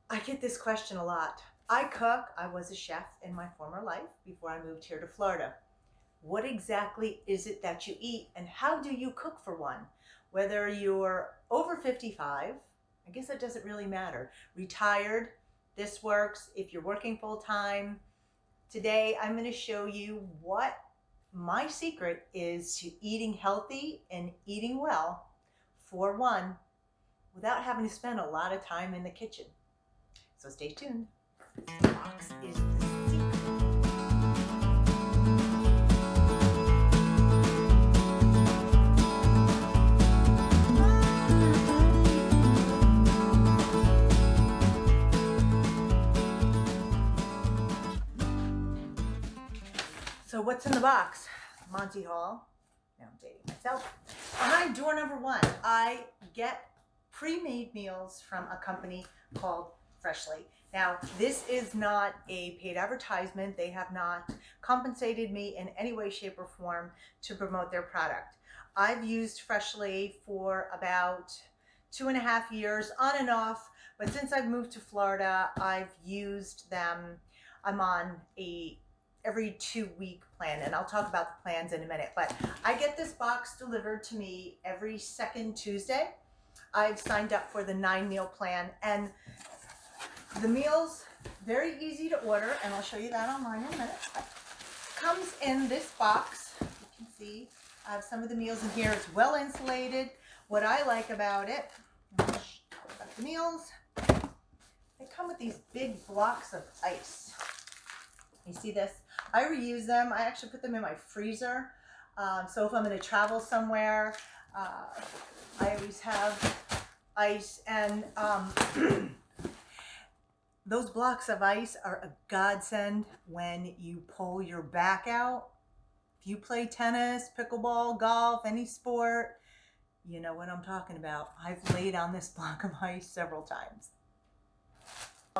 I get this question a lot. I cook. I was a chef in my former life before I moved here to Florida. What exactly is it that you eat and how do you cook for one? Whether you're over 55, I guess that doesn't really matter. Retired, this works. If you're working full time, today I'm going to show you what my secret is to eating healthy and eating well for one without having to spend a lot of time in the kitchen. So stay tuned. Box is the secret. So what's in the box? Monty Hall. Now I'm dating myself. Behind door number one, I get pre-made meals from a company called Freshly. Now, this is not a paid advertisement. They have not compensated me in any way, shape, or form to promote their product. I've used Freshly for about 2.5 years, on and off, but since I've moved to Florida, I've used them. I'm on a every 2-week plan, and I'll talk about the plans in a minute, but I get this box delivered to me every second Tuesday. I've signed up for the 9-meal plan, and the meals, very easy to order, and I'll show you that online in a minute. Comes in this box. You can see I have some of the meals in here. It's well insulated. What I like about it, about the meals, they come with these big blocks of ice. You see this? I reuse them. I actually put them in my freezer. So if I'm going to travel somewhere, I always have ice. And those blocks of ice are a godsend when you pull your back out. If you play tennis, pickleball, golf, any sport, you know what I'm talking about. I've laid on this block of ice several times.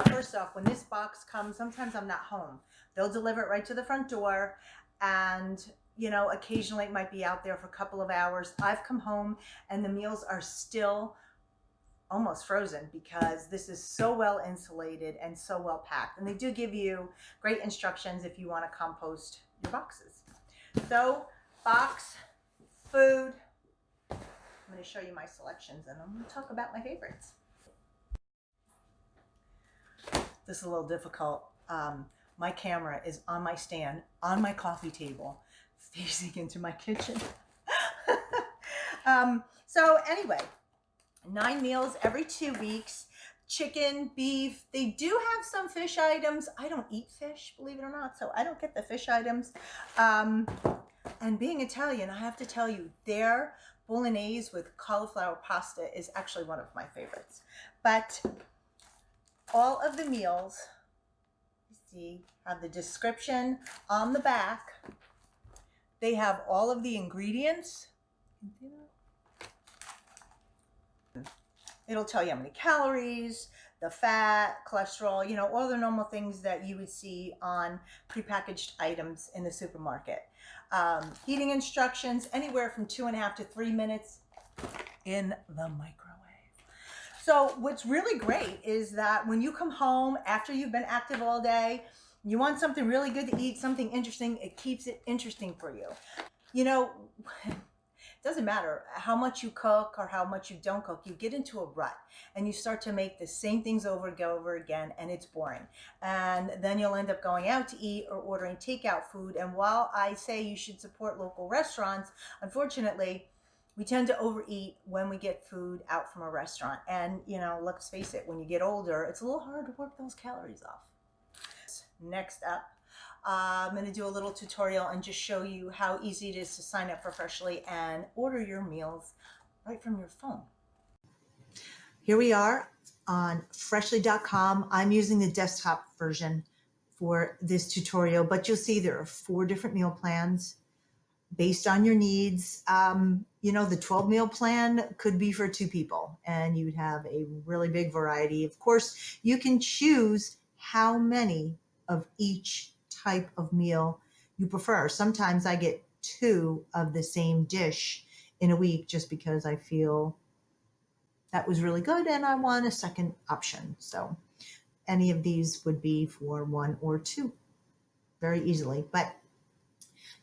First off, when this box comes, sometimes I'm not home. They'll deliver it right to the front door, and occasionally it might be out there for a couple of hours. I've come home and the meals are still almost frozen because this is so well insulated and so well packed. And they do give you great instructions if you want to compost your boxes. So, box, food. I'm going to show you my selections and I'm going to talk about my favorites. This is a little difficult. My camera is on my stand, on my coffee table, facing into my kitchen. So anyway, 9 meals every 2 weeks. Chicken, beef. They do have some fish items. I don't eat fish, believe it or not, so I don't get the fish items. And being Italian, I have to tell you, their bolognese with cauliflower pasta is actually one of my favorites. But all of the meals, you see, have the description on the back. They have all of the ingredients. It'll tell you how many calories, the fat, cholesterol, all the normal things that you would see on prepackaged items in the supermarket. Heating instructions, anywhere from 2.5 to 3 minutes in the microwave. So what's really great is that when you come home after you've been active all day, you want something really good to eat, something interesting, it keeps it interesting for you. It doesn't matter how much you cook or how much you don't cook, you get into a rut and you start to make the same things over and over again, and it's boring. And then you'll end up going out to eat or ordering takeout food. And while I say you should support local restaurants, unfortunately, we tend to overeat when we get food out from a restaurant. And, let's face it, when you get older, it's a little hard to work those calories off. Next up, I'm going to do a little tutorial and just show you how easy it is to sign up for Freshly and order your meals right from your phone. Here we are on freshly.com. I'm using the desktop version for this tutorial, but you'll see there are 4 different meal plans based on your needs. The 12 meal plan could be for 2 people and you'd have a really big variety. Of course, you can choose how many of each type of meal you prefer. Sometimes I get 2 of the same dish in a week just because I feel that was really good and I want a second option. So any of these would be for 1 or 2 very easily. But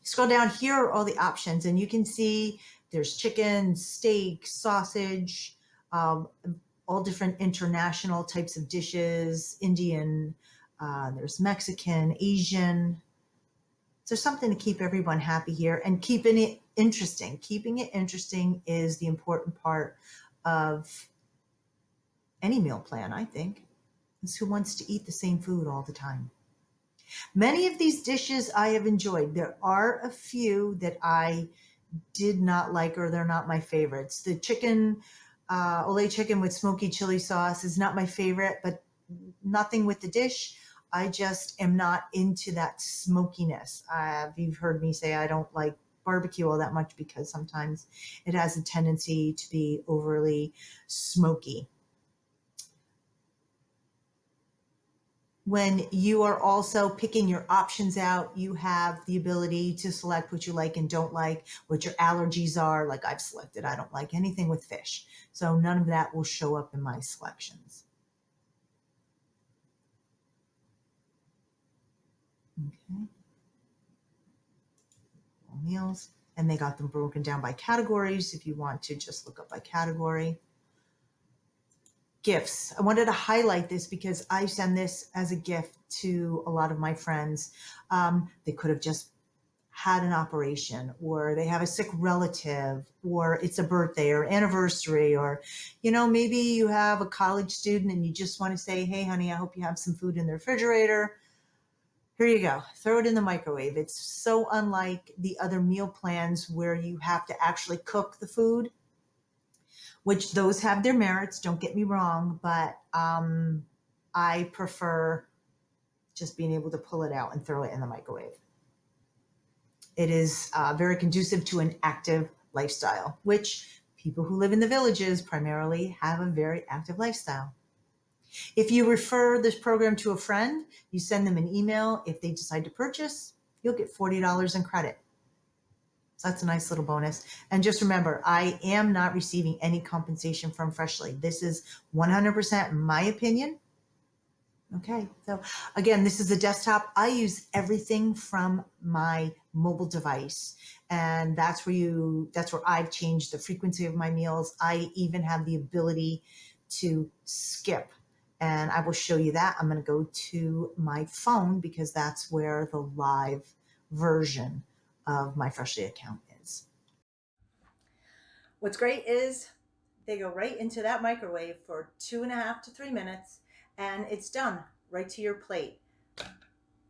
scroll down, here are all the options, and you can see there's chicken, steak, sausage, all different international types of dishes, Indian, there's Mexican, Asian. So something to keep everyone happy here and keeping it interesting. Keeping it interesting is the important part of any meal plan, I think. Is who wants to eat the same food all the time. Many of these dishes I have enjoyed. There are a few that I did not like, or they're not my favorites. The chicken, Olay chicken with smoky chili sauce is not my favorite, but nothing with the dish. I just am not into that smokiness. You've heard me say I don't like barbecue all that much because sometimes it has a tendency to be overly smoky. When you are also picking your options out, you have the ability to select what you like and don't like, what your allergies are. Like I've selected, I don't like anything with fish. So none of that will show up in my selections. Okay. Meals, and they got them broken down by categories if you want to just look up by category. Gifts. I wanted to highlight this because I send this as a gift to a lot of my friends. They could have just had an operation, or they have a sick relative, or it's a birthday or anniversary, or, maybe you have a college student and you just want to say, hey, honey, I hope you have some food in the refrigerator. Here you go. Throw it in the microwave. It's so unlike the other meal plans where you have to actually cook the food, which those have their merits, don't get me wrong, but I prefer just being able to pull it out and throw it in the microwave. It is very conducive to an active lifestyle, which people who live in the villages primarily have a very active lifestyle. If you refer this program to a friend, you send them an email. If they decide to purchase, you'll get $40 in credit. So that's a nice little bonus. And just remember, I am not receiving any compensation from Freshly. This is 100% my opinion. Okay, so again, this is a desktop. I use everything from my mobile device, and that's where I've changed the frequency of my meals. I even have the ability to skip, and I will show you that. I'm going to go to my phone because that's where the live version of my Freshly account is. What's great is they go right into that microwave for 2.5 to 3 minutes, and it's done right to your plate.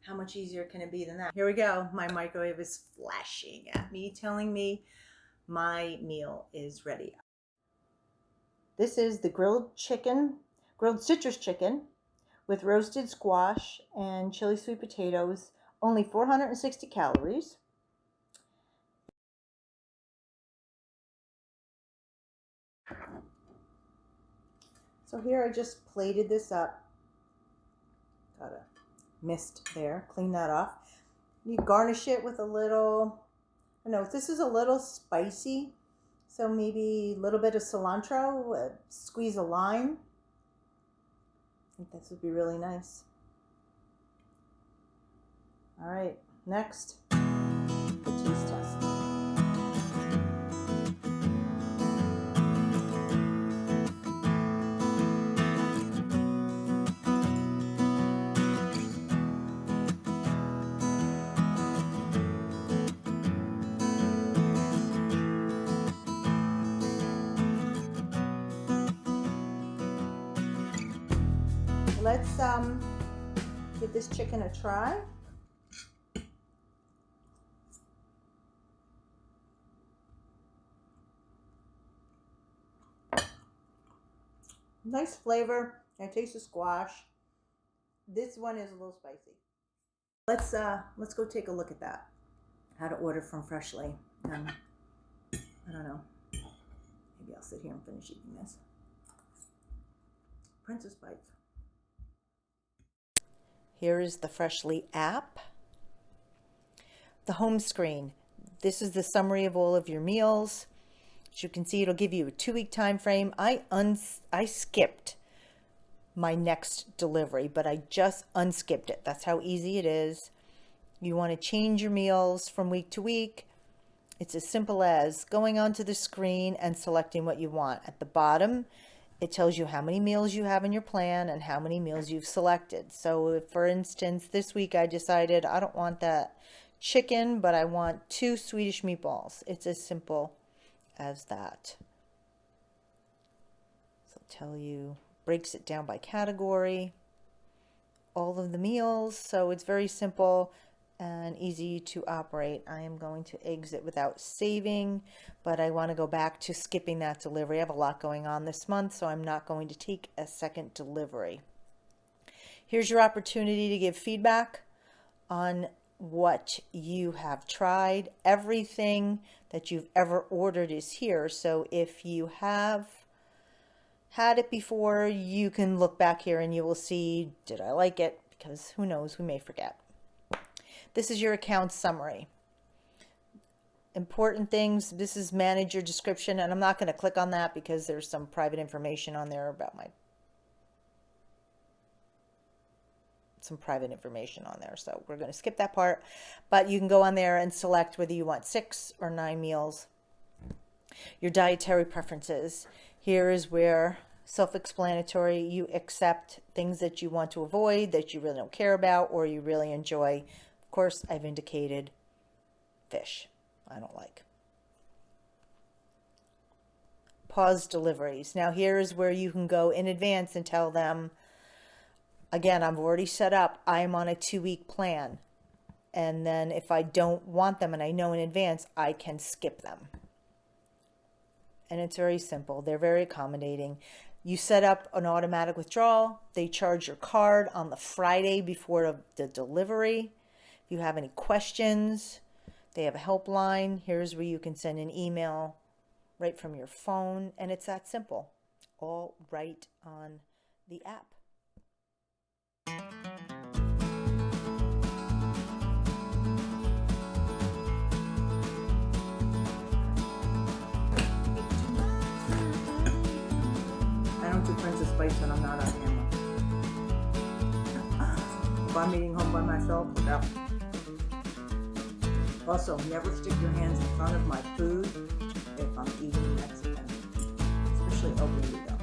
How much easier can it be than that? Here we go. My microwave is flashing at me, telling me my meal is ready. This is the grilled citrus chicken with roasted squash and chili sweet potatoes, only 460 calories. So here I just plated this up. Got a mist there, clean that off. You garnish it with a little, I know this is a little spicy, so maybe a little bit of cilantro, squeeze a lime. I think this would be really nice. All right, next, the taste test. Let's give this chicken a try. Nice flavor. I taste the squash. This one is a little spicy. Let's go take a look at that. How to order from Freshly. I don't know. Maybe I'll sit here and finish eating this. Princess Bites. Here is the Freshly app. The home screen. This is the summary of all of your meals. As you can see, it'll give you a 2-week time frame. I skipped my next delivery, but I just unskipped it. That's how easy it is. You want to change your meals from week to week. It's as simple as going onto the screen and selecting what you want. At the bottom, it tells you how many meals you have in your plan and how many meals you've selected. So if, for instance, this week I decided I don't want that chicken, but I want 2 Swedish meatballs. It's as simple as that. So it'll tell you, breaks it down by category, all of the meals. So it's very simple and easy to operate. I am going to exit without saving, but I want to go back to skipping that delivery. I have a lot going on this month, so I'm not going to take a second delivery. Here's your opportunity to give feedback on what you have tried. Everything that you've ever ordered is here. So if you have had it before, you can look back here and you will see, did I like it? Because who knows, we may forget. This is your account summary. Important things, this is manage your description, and I'm not going to click on that because there's some private information on there about some private information on there. So we're going to skip that part, but you can go on there and select whether you want 6 or 9 meals. Your dietary preferences. Here is where self-explanatory, you accept things that you want to avoid, that you really don't care about, or you really enjoy. Of course, I've indicated fish. I don't like. Pause deliveries. Now here is where you can go in advance and tell them, again, I've already set up, I'm on a 2-week plan. And then if I don't want them and I know in advance, I can skip them. And it's very simple. They're very accommodating. You set up an automatic withdrawal. They charge your card on the Friday before the delivery. If you have any questions, they have a helpline. Here's where you can send an email right from your phone. And it's that simple. All right on the app. I don't do Princess Spice when I'm not on camera. If I'm eating home by myself, no. Also, never stick your hands in front of my food if I'm eating Mexican, especially open.